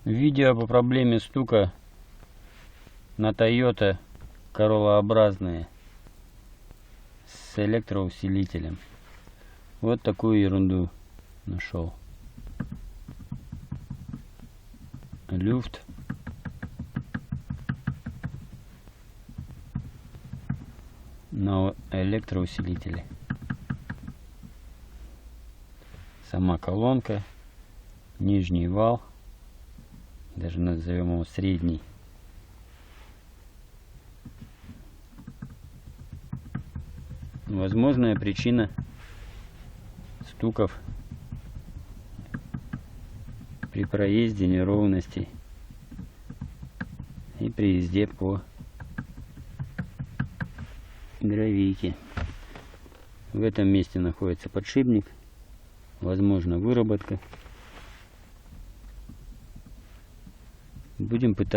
Видео по проблеме стука на Toyota короллообразные с электроусилителем. Вот такую ерунду нашел. Люфт. На электроусилителе. Сама колонка, нижний вал, даже назовем его средний. Возможная причина стуков при проезде неровностей и при езде по гравийке. В этом месте находится подшипник, возможно выработка. Будем пытаться